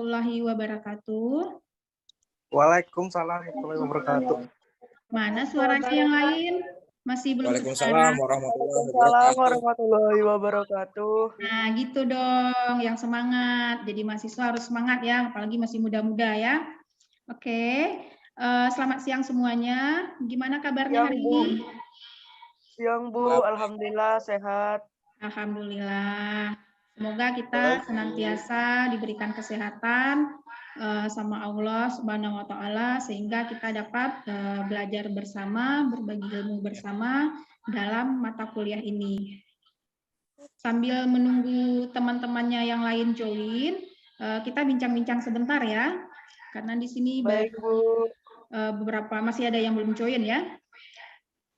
warahmatullahi wabarakatuh. Waalaikumsalam warahmatullahi wabarakatuh. Mana suaranya yang lain? Masih belum Waalaikumsalam kedengaran? warahmatullahi wabarakatuh. Nah, gitu dong, yang semangat. Jadi mahasiswa harus semangat ya, apalagi masih muda-muda ya. Oke, selamat siang semuanya. Gimana kabarnya hari ini? Siang Bu, alhamdulillah sehat. Alhamdulillah. Semoga kita senantiasa diberikan kesehatan sama Allah Subhanahu wa taala sehingga kita dapat belajar bersama, berbagi ilmu bersama dalam mata kuliah ini. Sambil menunggu teman-temannya yang lain join, kita bincang-bincang sebentar ya. Karena di sini Baik Bu. beberapa masih ada yang belum join ya.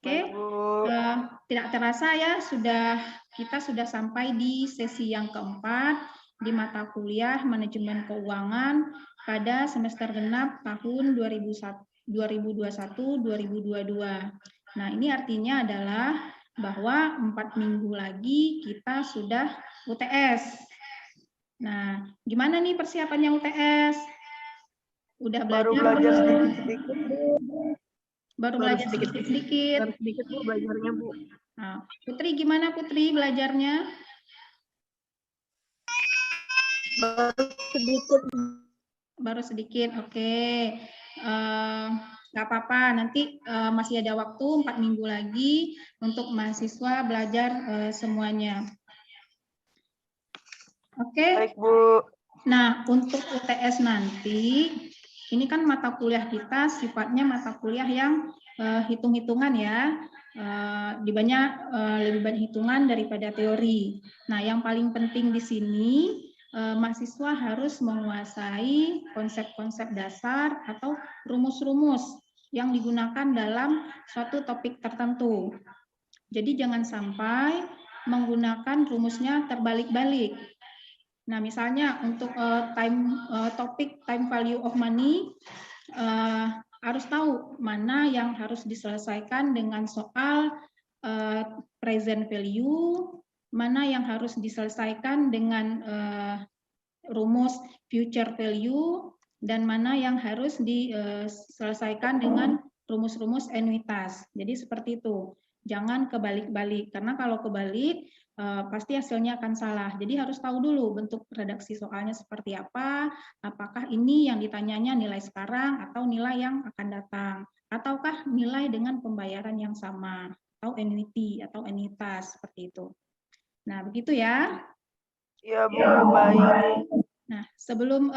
Oke. Tidak terasa ya kita sudah sampai di sesi yang keempat di mata kuliah manajemen keuangan pada semester genap tahun 2021-2022. Nah, ini artinya adalah bahwa 4 minggu lagi kita sudah UTS. Nah, gimana nih persiapannya UTS? Udah belajar? Baru belajar sedikit-sedikit. Baru belajar sedikit-sedikit. Baru sedikit Bu belajarnya Bu. Nah, Putri gimana Putri belajarnya? Baru sedikit, oke. Nggak apa-apa, nanti masih ada waktu 4 minggu lagi untuk mahasiswa belajar semuanya. Oke. Baik Bu. Nah, untuk UTS nanti, ini kan mata kuliah kita sifatnya mata kuliah yang hitung-hitungan ya. Lebih banyak hitungan daripada teori. Nah, yang paling penting di sini mahasiswa harus menguasai konsep-konsep dasar atau rumus-rumus yang digunakan dalam suatu topik tertentu. Jadi jangan sampai menggunakan rumusnya terbalik-balik. Nah, misalnya untuk topik time value of money, harus tahu mana yang harus diselesaikan dengan soal present value, mana yang harus diselesaikan dengan rumus future value, dan mana yang harus diselesaikan dengan rumus-rumus anuitas. Jadi seperti itu. Jangan kebalik-balik, karena kalau kebalik pasti hasilnya akan salah. Jadi harus tahu dulu bentuk redaksi soalnya seperti apa, apakah ini yang ditanyanya nilai sekarang atau nilai yang akan datang, ataukah nilai dengan pembayaran yang sama, atau annuity atau anuitas seperti itu. Nah, begitu ya. Ya Bu, baik. Nah, sebelum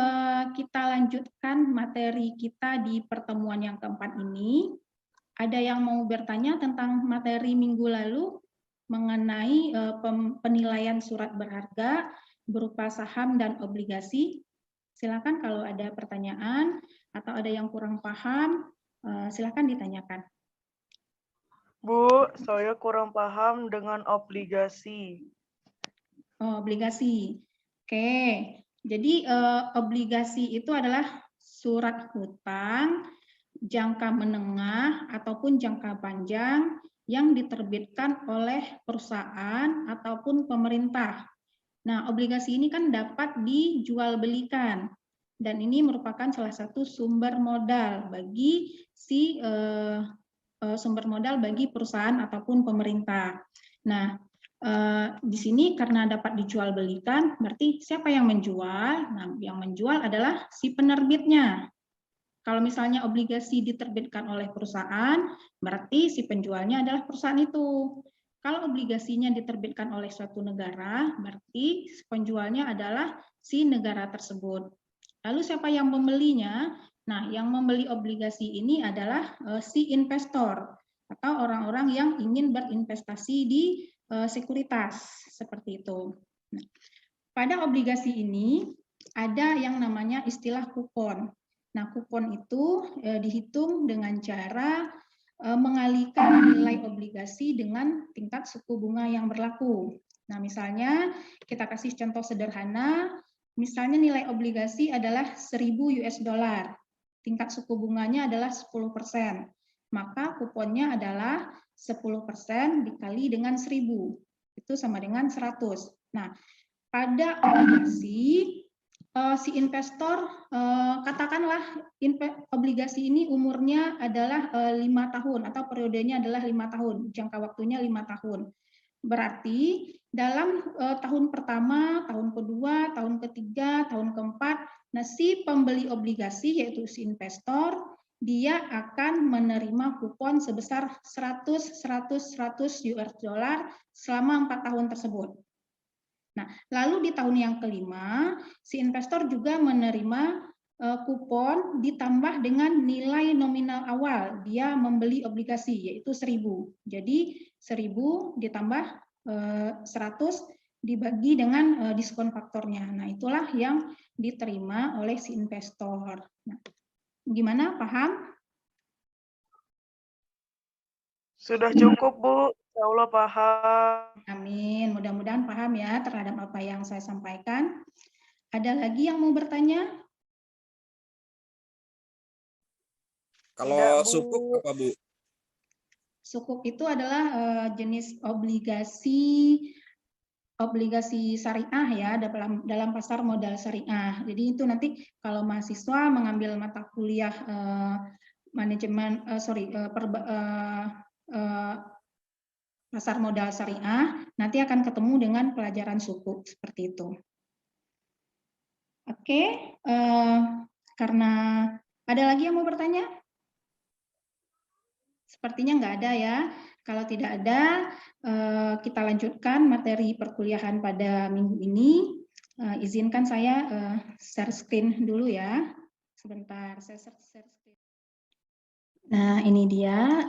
kita lanjutkan materi kita di pertemuan yang keempat ini, ada yang mau bertanya tentang materi minggu lalu mengenai penilaian surat berharga berupa saham dan obligasi? Silakan kalau ada pertanyaan atau ada yang kurang paham, silakan ditanyakan. Bu, saya kurang paham dengan obligasi. Oh, obligasi. Oke, jadi obligasi itu adalah surat hutang jangka menengah ataupun jangka panjang yang diterbitkan oleh perusahaan ataupun pemerintah. Nah, obligasi ini kan dapat dijual belikan dan ini merupakan salah satu sumber modal bagi bagi perusahaan ataupun pemerintah. Nah, di sini karena dapat dijual belikan, berarti siapa yang menjual? Nah, yang menjual adalah si penerbitnya. Kalau misalnya obligasi diterbitkan oleh perusahaan, berarti si penjualnya adalah perusahaan itu. Kalau obligasinya diterbitkan oleh suatu negara, berarti penjualnya adalah si negara tersebut. Lalu siapa yang membelinya? Nah, yang membeli obligasi ini adalah si investor atau orang-orang yang ingin berinvestasi di sekuritas, seperti itu. Nah, pada obligasi ini ada yang namanya istilah kupon. Nah, kupon itu dihitung dengan cara mengalihkan nilai obligasi dengan tingkat suku bunga yang berlaku. Nah, misalnya kita kasih contoh sederhana, misalnya nilai obligasi adalah 1.000 US dollar, tingkat suku bunganya adalah 10%, maka kuponnya adalah 10% dikali dengan 1.000, itu sama dengan 100. Nah, pada obligasi si investor katakanlah obligasi ini umurnya adalah 5 tahun atau periodenya adalah 5 tahun, jangka waktunya 5 tahun. Berarti dalam tahun pertama, tahun kedua, tahun ketiga, tahun keempat, nah si pembeli obligasi yaitu si investor dia akan menerima kupon sebesar 100 US dollar selama 4 tahun tersebut. Nah, lalu di tahun yang kelima, si investor juga menerima kupon ditambah dengan nilai nominal awal dia membeli obligasi, yaitu 1.000. Jadi 1.000 ditambah 100 dibagi dengan diskon faktornya. Nah, itulah yang diterima oleh si investor. Nah, gimana? Paham? Sudah cukup, Bu. Ya Allah paham. Amin. Mudah-mudahan paham ya terhadap apa yang saya sampaikan. Ada lagi yang mau bertanya? Kalau Tidak, Bu. sukuk apa, Bu? Sukuk itu adalah jenis obligasi syariah ya dalam pasar modal syariah. Jadi itu nanti kalau mahasiswa mengambil mata kuliah pasar modal syariah, nanti akan ketemu dengan pelajaran sukuk seperti itu. Oke, karena ada lagi yang mau bertanya? Sepertinya nggak ada ya. Kalau tidak ada, kita lanjutkan materi perkuliahan pada minggu ini. Izinkan saya share screen dulu ya. Sebentar, saya share screen. Nah, ini dia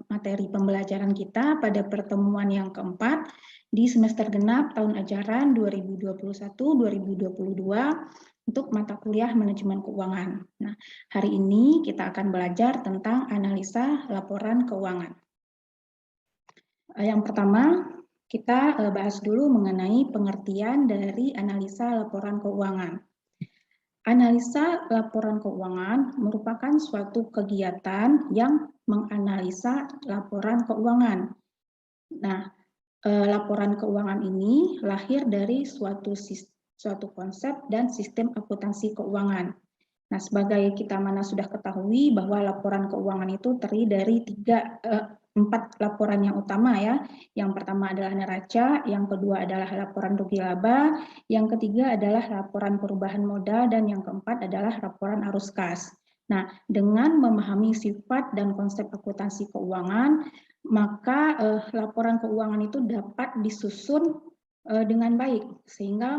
materi pembelajaran kita pada pertemuan yang keempat di semester genap tahun ajaran 2021-2022 untuk mata kuliah manajemen keuangan. Nah, hari ini kita akan belajar tentang analisa laporan keuangan. Yang pertama, kita bahas dulu mengenai pengertian dari analisa laporan keuangan. Analisa laporan keuangan merupakan suatu kegiatan yang menganalisa laporan keuangan. Nah, laporan keuangan ini lahir dari suatu konsep dan sistem akuntansi keuangan. Nah, sebagai kita mana sudah ketahui bahwa laporan keuangan itu terdiri dari 4 laporan yang utama ya. Yang pertama adalah neraca, yang kedua adalah laporan rugi laba, yang ketiga adalah laporan perubahan modal, dan yang keempat adalah laporan arus kas. Nah, dengan memahami sifat dan konsep akuntansi keuangan, maka laporan keuangan itu dapat disusun dengan baik sehingga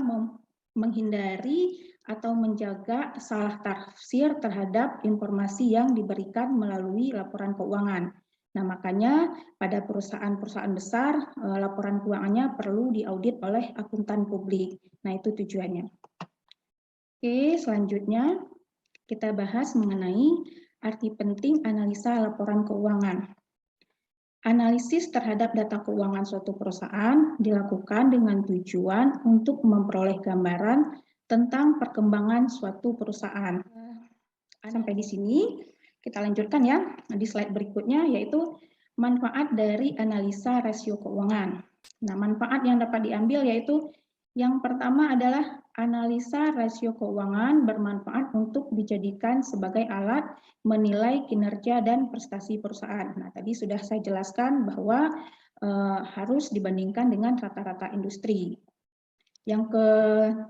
menghindari atau menjaga salah tafsir terhadap informasi yang diberikan melalui laporan keuangan. Nah, makanya pada perusahaan-perusahaan besar, laporan keuangannya perlu diaudit oleh akuntan publik. Nah, itu tujuannya. Oke, selanjutnya kita bahas mengenai arti penting analisa laporan keuangan. Analisis terhadap data keuangan suatu perusahaan dilakukan dengan tujuan untuk memperoleh gambaran tentang perkembangan suatu perusahaan. Sampai di sini. Kita lanjutkan ya, di slide berikutnya yaitu manfaat dari analisa rasio keuangan. Nah, manfaat yang dapat diambil yaitu yang pertama adalah analisa rasio keuangan bermanfaat untuk dijadikan sebagai alat menilai kinerja dan prestasi perusahaan. Nah, tadi sudah saya jelaskan bahwa harus dibandingkan dengan rata-rata industri. Yang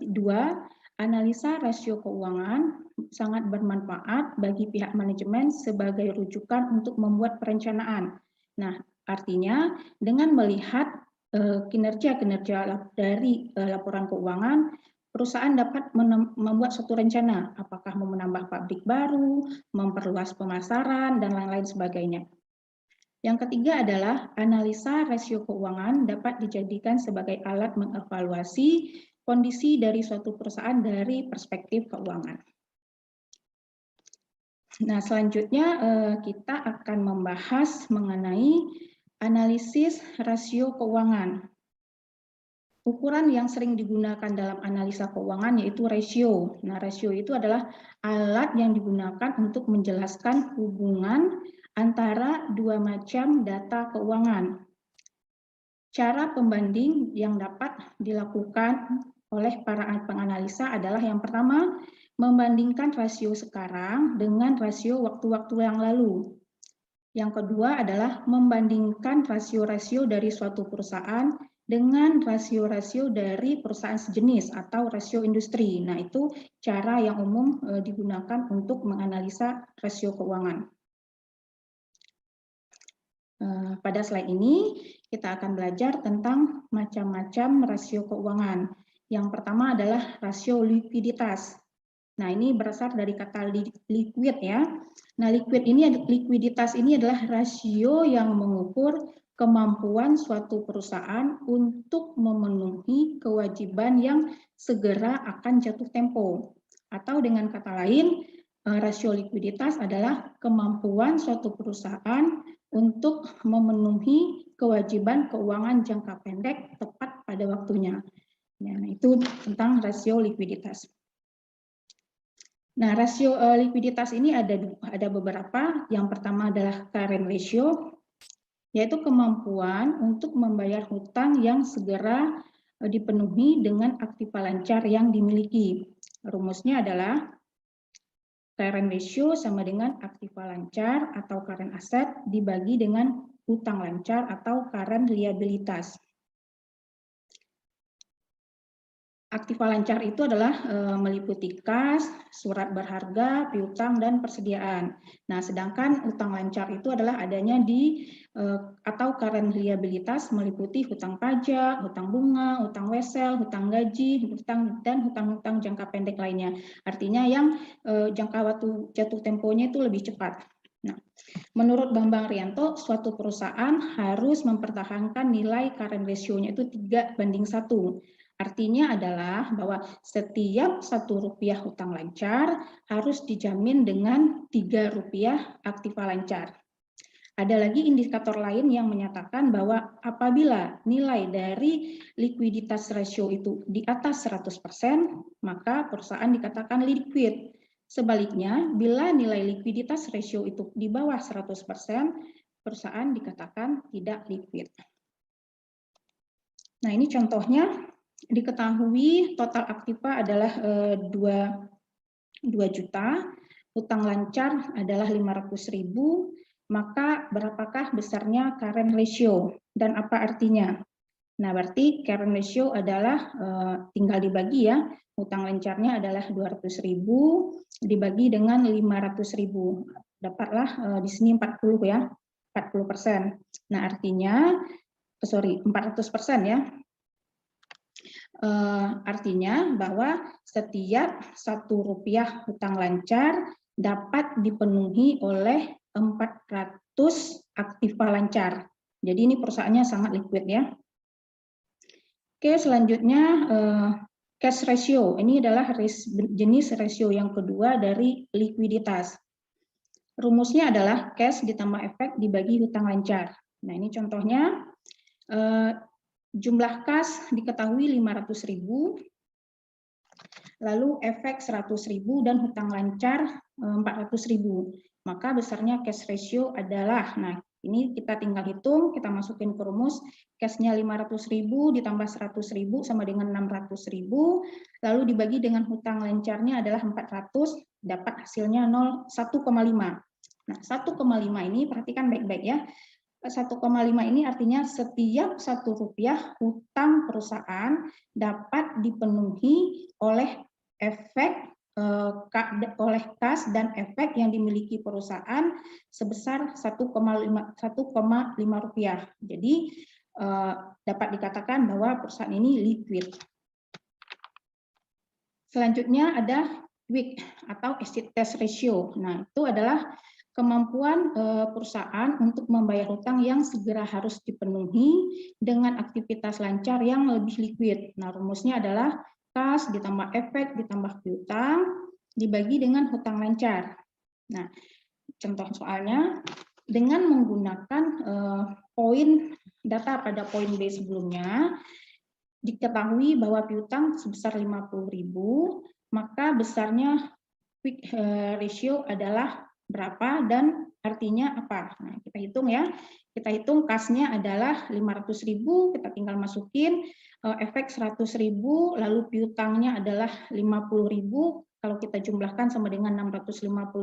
kedua, analisa rasio keuangan sangat bermanfaat bagi pihak manajemen sebagai rujukan untuk membuat perencanaan. Nah, artinya dengan melihat kinerja-kinerja dari laporan keuangan, perusahaan dapat membuat suatu rencana, apakah mau menambah pabrik baru, memperluas pemasaran, dan lain-lain sebagainya. Yang ketiga adalah analisa rasio keuangan dapat dijadikan sebagai alat mengevaluasi kondisi dari suatu perusahaan dari perspektif keuangan. Nah, selanjutnya kita akan membahas mengenai analisis rasio keuangan. Ukuran yang sering digunakan dalam analisa keuangan yaitu rasio. Nah, rasio itu adalah alat yang digunakan untuk menjelaskan hubungan antara dua macam data keuangan. Cara pembanding yang dapat dilakukan oleh para penganalisa adalah yang pertama, membandingkan rasio sekarang dengan rasio waktu-waktu yang lalu. Yang kedua adalah membandingkan rasio-rasio dari suatu perusahaan dengan rasio-rasio dari perusahaan sejenis atau rasio industri. Nah, itu cara yang umum digunakan untuk menganalisa rasio keuangan. Pada slide ini, kita akan belajar tentang macam-macam rasio keuangan. Yang pertama adalah rasio likuiditas. Nah, ini berasal dari kata liquid ya. Nah, likuiditas ini adalah rasio yang mengukur kemampuan suatu perusahaan untuk memenuhi kewajiban yang segera akan jatuh tempo. Atau dengan kata lain, rasio likuiditas adalah kemampuan suatu perusahaan untuk memenuhi kewajiban keuangan jangka pendek tepat pada waktunya. Nah, itu tentang rasio likuiditas. Nah, rasio likuiditas ini ada beberapa. Yang pertama adalah current ratio, yaitu kemampuan untuk membayar hutang yang segera dipenuhi dengan aktiva lancar yang dimiliki. Rumusnya adalah current ratio sama dengan aktiva lancar atau current asset dibagi dengan hutang lancar atau current liabilitas. Aktiva lancar itu adalah meliputi kas, surat berharga, piutang, dan persediaan. Nah, sedangkan hutang lancar itu adalah adanya di atau current liabilitas meliputi hutang pajak, hutang bunga, hutang wesel, hutang gaji, dan hutang-hutang jangka pendek lainnya. Artinya yang jangka waktu jatuh temponya itu lebih cepat. Nah, menurut Bambang Rianto, suatu perusahaan harus mempertahankan nilai current ratio-nya itu 3:1. Artinya adalah bahwa setiap Rp1 hutang lancar harus dijamin dengan Rp3 aktiva lancar. Ada lagi indikator lain yang menyatakan bahwa apabila nilai dari likuiditas rasio itu di atas 100%, maka perusahaan dikatakan liquid. Sebaliknya, bila nilai likuiditas rasio itu di bawah 100%, perusahaan dikatakan tidak liquid. Nah, ini contohnya. Diketahui total aktiva adalah 2 juta, hutang lancar adalah 500.000, maka berapakah besarnya current ratio dan apa artinya? Nah, berarti current ratio adalah tinggal dibagi ya, hutang lancarnya adalah 200.000 dibagi dengan 500.000. Dapatlah di sini 40 ya, 40%. Nah, artinya 400% ya. Artinya bahwa setiap Rp1 hutang lancar dapat dipenuhi oleh 400 aktiva lancar. Jadi ini perusahaannya sangat liquid ya. Oke, selanjutnya cash ratio. Ini adalah jenis rasio yang kedua dari likuiditas. Rumusnya adalah cash ditambah efek dibagi hutang lancar. Nah, ini contohnya. Jumlah kas diketahui 500.000, lalu efek 100.000 dan hutang lancar 400.000. Maka besarnya cash ratio adalah, nah ini kita tinggal hitung, kita masukin ke rumus, cashnya 500.000 ditambah 100.000 sama dengan 600.000, lalu dibagi dengan hutang lancarnya adalah 400, dapat hasilnya 1,5. Nah, 1,5 ini perhatikan baik-baik ya. 1,5 ini artinya setiap Rp1 hutang perusahaan dapat dipenuhi oleh efek oleh kas dan efek yang dimiliki perusahaan sebesar 1,5 rupiah. Jadi dapat dikatakan bahwa perusahaan ini liquid. Selanjutnya ada WACC atau exit test ratio. Nah, itu adalah kemampuan perusahaan untuk membayar hutang yang segera harus dipenuhi dengan aktivitas lancar yang lebih liquid. Nah, rumusnya adalah kas ditambah efek ditambah piutang dibagi dengan hutang lancar. Nah, contoh soalnya dengan menggunakan poin data pada poin B sebelumnya, diketahui bahwa piutang sebesar 50.000, maka besarnya quick ratio adalah berapa dan artinya apa. Nah, kita hitung ya. Kita hitung kasnya adalah 500.000, kita tinggal masukin efek 100.000, lalu piutangnya adalah 50.000, kalau kita jumlahkan sama dengan 650.000,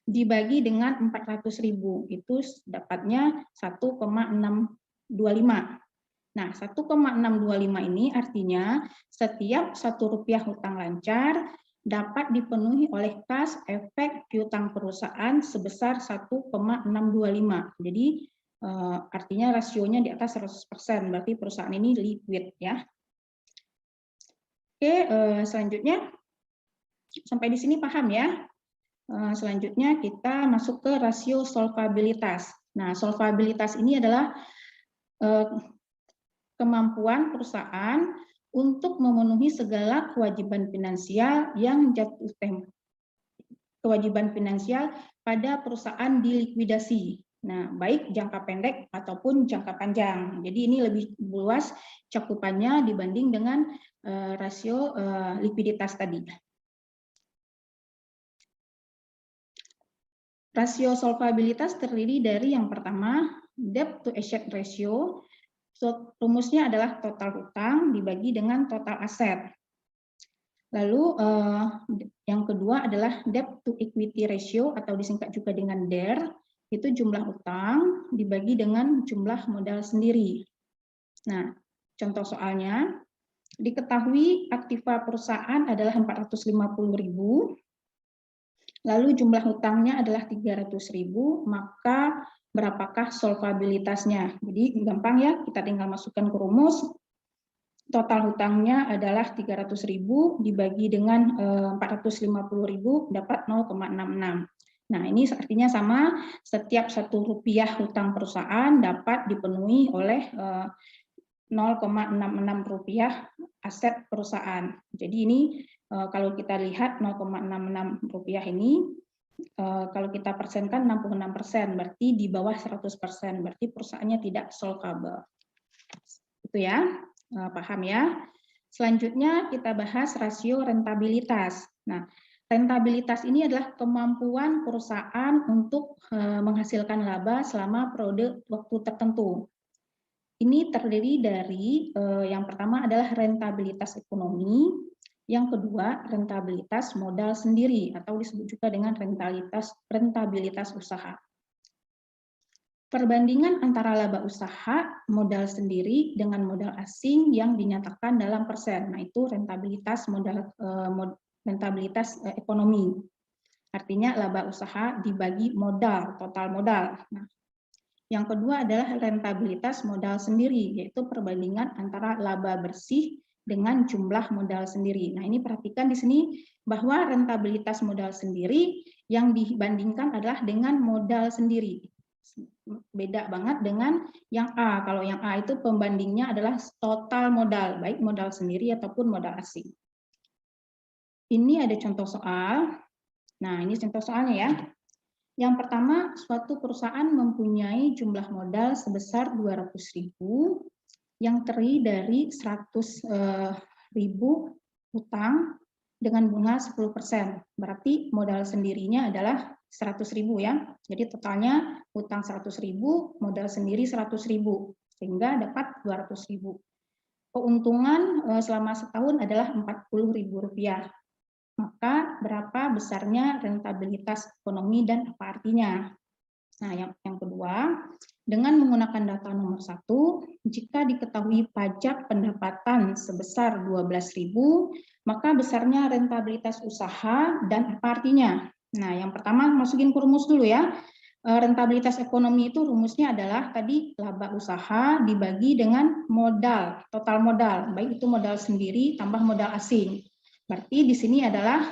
dibagi dengan 400.000, itu dapatnya 1,625. Nah, 1,625 ini artinya setiap Rp1 hutang lancar dapat dipenuhi oleh kas efek piutang perusahaan sebesar 1,625. Jadi artinya rasionya di atas 100%, berarti perusahaan ini liquid ya. Oke, selanjutnya sampai di sini paham ya? Selanjutnya kita masuk ke rasio solvabilitas. Nah, solvabilitas ini adalah kemampuan perusahaan untuk memenuhi segala kewajiban finansial yang jatuh tempo. Kewajiban finansial pada perusahaan dilikuidasi. Nah, baik jangka pendek ataupun jangka panjang. Jadi ini lebih luas cakupannya dibanding dengan rasio likuiditas tadi. Rasio solvabilitas terdiri dari yang pertama, debt to asset ratio. Rumusnya adalah total hutang dibagi dengan total aset. Lalu yang kedua adalah debt to equity ratio atau disingkat juga dengan DER, itu jumlah utang dibagi dengan jumlah modal sendiri. Nah, contoh soalnya, diketahui aktiva perusahaan adalah 450.000, lalu jumlah hutangnya adalah 300.000, maka berapakah solvabilitasnya? Jadi gampang ya, kita tinggal masukkan ke rumus. Total hutangnya adalah 300.000 dibagi dengan 450.000 dapat 0,66. Nah, ini artinya sama, setiap Rp1 hutang perusahaan dapat dipenuhi oleh 0,66 aset perusahaan. Jadi ini kalau kita lihat 0,66 rupiah ini, kalau kita persenkan 66%, berarti di bawah 100%, berarti perusahaannya tidak solvable. Itu ya, paham ya? Selanjutnya kita bahas rasio rentabilitas. Nah, rentabilitas ini adalah kemampuan perusahaan untuk menghasilkan laba selama periode waktu tertentu. Ini terdiri dari yang pertama adalah rentabilitas ekonomi, yang kedua rentabilitas modal sendiri atau disebut juga dengan rentabilitas usaha. Perbandingan antara laba usaha modal sendiri dengan modal asing yang dinyatakan dalam persen. Nah, itu rentabilitas rentabilitas ekonomi. Artinya laba usaha dibagi modal, total modal. Nah, yang kedua adalah rentabilitas modal sendiri, yaitu perbandingan antara laba bersih dengan jumlah modal sendiri. Nah, ini perhatikan di sini bahwa rentabilitas modal sendiri yang dibandingkan adalah dengan modal sendiri. Beda banget dengan yang A. Kalau yang A itu pembandingnya adalah total modal, baik modal sendiri ataupun modal asing. Ini ada contoh soal. Nah, ini contoh soalnya ya. Yang pertama, suatu perusahaan mempunyai jumlah modal sebesar 200.000 yang terdiri dari 100.000 hutang dengan bunga 10%. Berarti modal sendirinya adalah 100.000 ya. Jadi totalnya hutang 100.000, modal sendiri 100.000, sehingga dapat 200.000. Keuntungan selama setahun adalah Rp40.000. Maka berapa besarnya rentabilitas ekonomi dan apa artinya? Nah, yang kedua, dengan menggunakan data nomor 1, jika diketahui pajak pendapatan sebesar 12.000, maka besarnya rentabilitas usaha dan apa artinya? Nah, yang pertama masukin ke rumus dulu ya. Rentabilitas ekonomi itu rumusnya adalah tadi laba usaha dibagi dengan modal, total modal, baik itu modal sendiri tambah modal asing. Berarti di sini adalah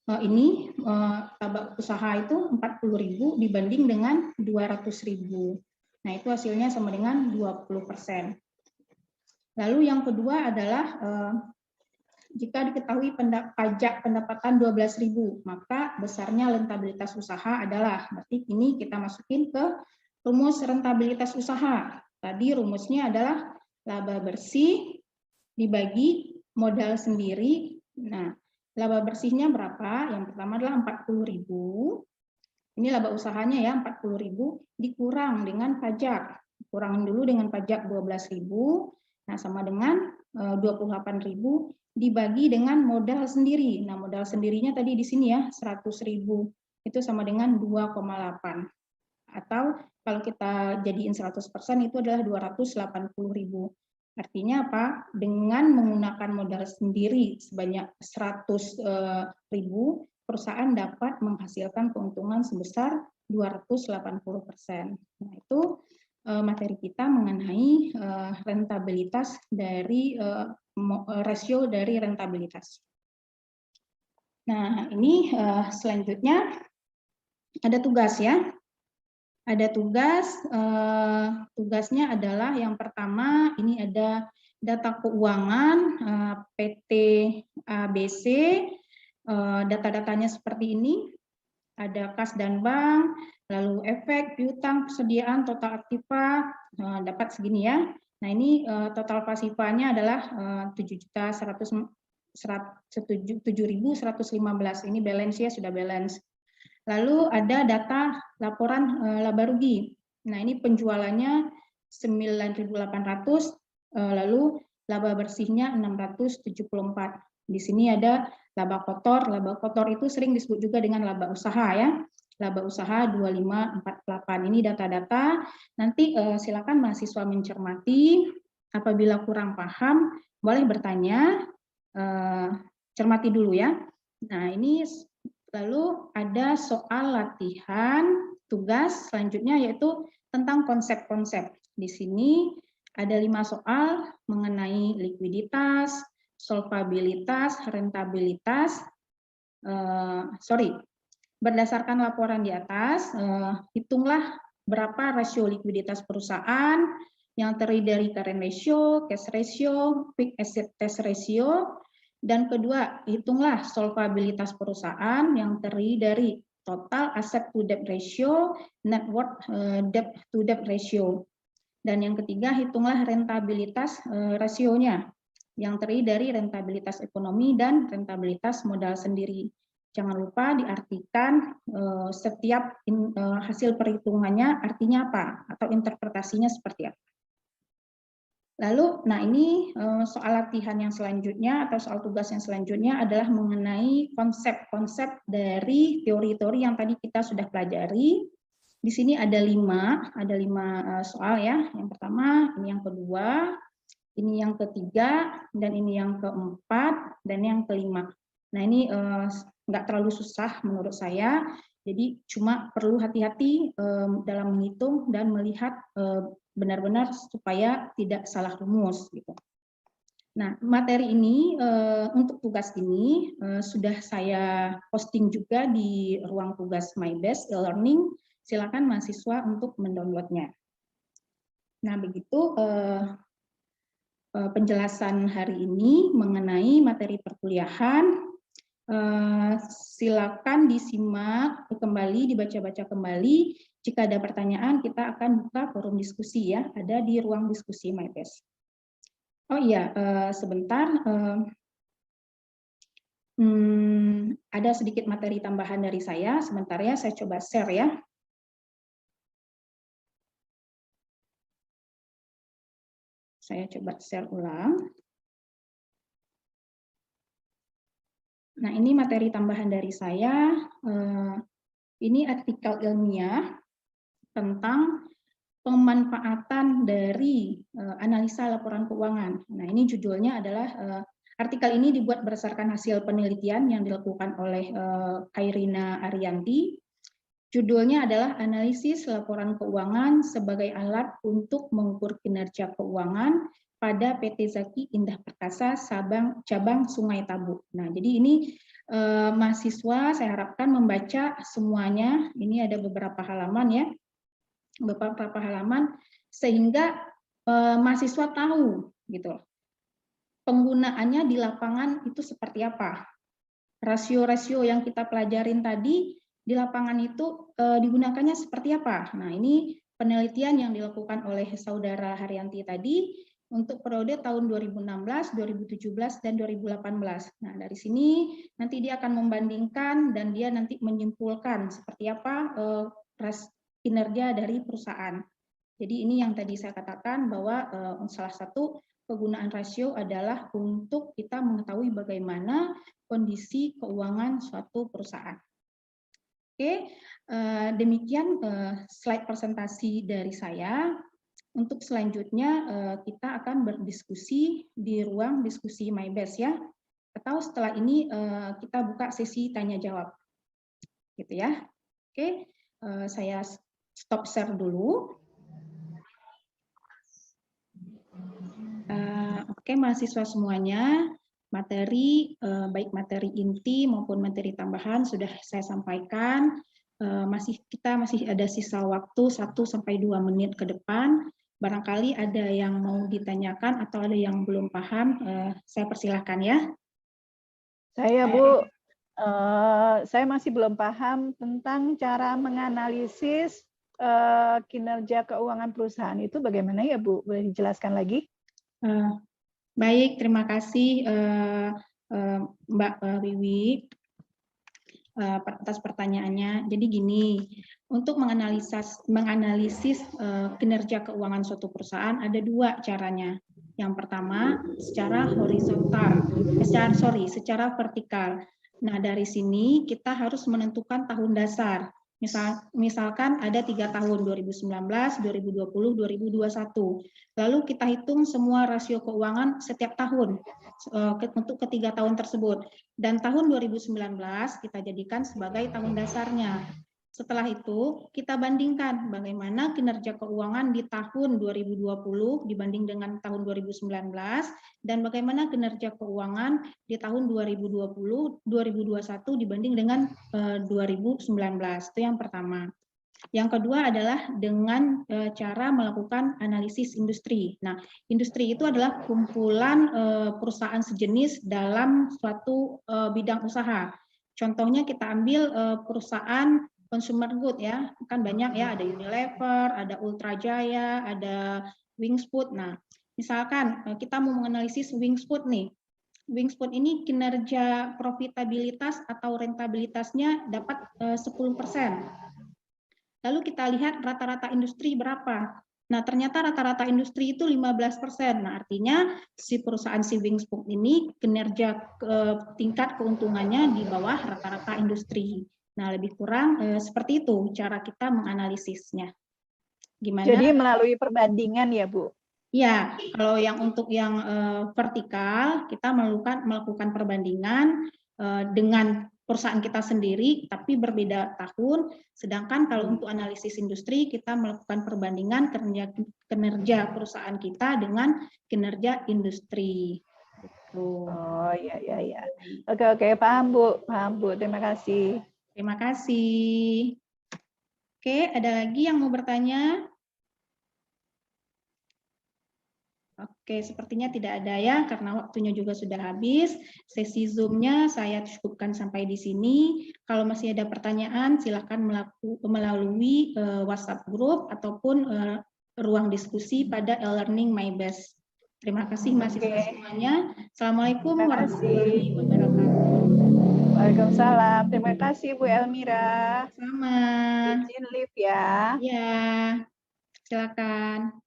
laba usaha itu 40.000 dibanding dengan 200.000. Nah, itu hasilnya sama dengan 20%. Lalu yang kedua adalah jika diketahui pajak pendapatan 12.000, maka besarnya rentabilitas usaha adalah, berarti ini kita masukin ke rumus rentabilitas usaha. Tadi rumusnya adalah laba bersih dibagi modal sendiri. Nah, laba bersihnya berapa? Yang pertama adalah 40.000. Ini laba usahanya ya, 40.000 dikurang dengan pajak. Kurangin dulu dengan pajak 12.000, Nah, sama dengan 28.000 dibagi dengan modal sendiri. Nah, modal sendirinya tadi di sini ya, 100.000 itu sama dengan 2,8. Atau kalau kita jadiin 100% itu adalah 280.000. Artinya apa? Dengan menggunakan modal sendiri sebanyak 100.000, perusahaan dapat menghasilkan keuntungan sebesar 280%. Nah, itu materi kita mengenai rentabilitas dari rasio dari rentabilitas. Nah, ini selanjutnya ada tugas ya. Ada tugas, tugasnya adalah yang pertama ini ada data keuangan PT ABC, data-datanya seperti ini, ada kas dan bank, lalu efek, piutang, persediaan, total aktiva, dapat segini ya. Nah ini total pasifanya adalah 7.115.000, ini balance ya, sudah balance. Lalu ada data laporan laba rugi. Nah, ini penjualannya 9.800, lalu laba bersihnya 674. Di sini ada laba kotor. Laba kotor itu sering disebut juga dengan laba usaha ya. Laba usaha 2548. Ini data-data. Nanti silakan mahasiswa mencermati. Apabila kurang paham, boleh bertanya. Cermati dulu ya. Nah, ini lalu ada soal latihan tugas selanjutnya yaitu tentang konsep-konsep. Di sini ada 5 soal mengenai likuiditas, solvabilitas, rentabilitas. Berdasarkan laporan di atas, hitunglah berapa rasio likuiditas perusahaan yang terdiri dari current ratio, cash ratio, quick asset test ratio. Dan kedua, hitunglah solvabilitas perusahaan yang terdiri dari total asset to debt ratio, net worth debt to debt ratio. Dan yang ketiga, hitunglah rentabilitas rasionya yang terdiri dari rentabilitas ekonomi dan rentabilitas modal sendiri. Jangan lupa diartikan setiap hasil perhitungannya artinya apa atau interpretasinya seperti apa. Lalu, nah ini soal latihan yang selanjutnya atau soal tugas yang selanjutnya adalah mengenai konsep-konsep dari teori-teori yang tadi kita sudah pelajari. Di sini ada 5 soal ya. Yang pertama, ini yang kedua, ini yang ketiga, dan ini yang keempat, dan yang kelima. Nah ini nggak terlalu susah menurut saya. Jadi cuma perlu hati-hati dalam menghitung dan melihat benar-benar supaya tidak salah rumus gitu. Nah, materi ini untuk tugas ini sudah saya posting juga di ruang tugas MyBest e-learning. Silakan mahasiswa untuk mendownloadnya. Nah, begitu penjelasan hari ini mengenai materi perkuliahan. Silakan disimak kembali, dibaca-baca kembali. Jika ada pertanyaan, kita akan buka forum diskusi ya, ada di ruang diskusi MyBest. Oh iya, sebentar. Ada sedikit materi tambahan dari saya. Sebentar ya, saya coba share ya. Saya coba share ulang. Nah, ini materi tambahan dari saya. Ini artikel ilmiah tentang pemanfaatan dari analisa laporan keuangan. Nah, ini judulnya adalah artikel ini dibuat berdasarkan hasil penelitian yang dilakukan oleh Khairina Ariyanti. Judulnya adalah analisis laporan keuangan sebagai alat untuk mengukur kinerja keuangan pada PT Zaki Indah Perkasa cabang Sungai Tabu. Nah, jadi ini mahasiswa saya harapkan membaca semuanya. Ini ada beberapa halaman ya, beberapa halaman sehingga mahasiswa tahu gitu penggunaannya di lapangan itu seperti apa. Rasio-rasio yang kita pelajarin tadi di lapangan itu digunakannya seperti apa. Nah, ini penelitian yang dilakukan oleh saudara Haryanti tadi untuk periode tahun 2016, 2017, dan 2018. Nah, dari sini nanti dia akan membandingkan dan dia nanti menyimpulkan seperti apa kinerja dari perusahaan. Jadi ini yang tadi saya katakan bahwa salah satu penggunaan rasio adalah untuk kita mengetahui bagaimana kondisi keuangan suatu perusahaan. Oke, demikian slide presentasi dari saya. Untuk selanjutnya kita akan berdiskusi di ruang diskusi MyBest ya. Atau setelah ini kita buka sesi tanya jawab. Gitu ya. Oke, saya stop share dulu. Oke, mahasiswa semuanya, materi baik materi inti maupun materi tambahan sudah saya sampaikan. Kita masih ada sisa waktu 1-2 menit ke depan. Barangkali ada yang mau ditanyakan atau ada yang belum paham, saya persilahkan ya. Saya Bu, saya masih belum paham tentang cara menganalisis kinerja keuangan perusahaan itu bagaimana ya Bu? Boleh dijelaskan lagi? Baik, terima kasih Mbak Wiwi atas pertanyaannya. Jadi gini, untuk menganalisis kinerja keuangan suatu perusahaan ada 2 caranya. Yang pertama secara horizontal, secara vertikal. Nah, dari sini kita harus menentukan tahun dasar. Misalkan ada 3 tahun, 2019, 2020, 2021. Lalu kita hitung semua rasio keuangan setiap tahun untuk ketiga tahun tersebut. Dan tahun 2019 kita jadikan sebagai tahun dasarnya. Setelah itu kita bandingkan bagaimana kinerja keuangan di tahun 2020 dibanding dengan tahun 2019 dan bagaimana kinerja keuangan di tahun 2020, 2021 dibanding dengan 2019. Itu yang pertama. Yang kedua adalah dengan cara melakukan analisis industri. Nah, industri itu adalah kumpulan perusahaan sejenis dalam suatu bidang usaha. Contohnya kita ambil perusahaan consumer good ya, kan banyak ya, ada Unilever, ada Ultra Jaya, ada Wings Food. Nah, misalkan kita mau menganalisis Wings Food nih. Wings Food ini kinerja profitabilitas atau rentabilitasnya dapat 10%. Lalu kita lihat rata-rata industri berapa. Nah, ternyata rata-rata industri itu 15%. Nah, artinya si perusahaan si Wings Food ini kinerja tingkat keuntungannya di bawah rata-rata industri. Nah, lebih kurang seperti itu cara kita menganalisisnya. Gimana? Jadi melalui perbandingan ya, Bu? Ya, kalau yang untuk yang vertikal, kita melakukan perbandingan dengan perusahaan kita sendiri, tapi berbeda tahun. Sedangkan kalau untuk analisis industri, kita melakukan perbandingan kinerja perusahaan kita dengan kinerja industri. Oh, iya. Oke, paham Bu. Terima kasih. Terima kasih. Oke, ada lagi yang mau bertanya? Oke, sepertinya tidak ada ya, karena waktunya juga sudah habis. Sesi Zoom-nya saya cukupkan sampai di sini. Kalau masih ada pertanyaan, silakan melalui WhatsApp group ataupun ruang diskusi pada e-learning MyBest. Terima kasih mahasiswa semuanya. Assalamualaikum warahmatullahi wabarakatuh. Waalaikumsalam. Terima kasih Bu Elmira. Sama. Izin live ya. Ya, silakan.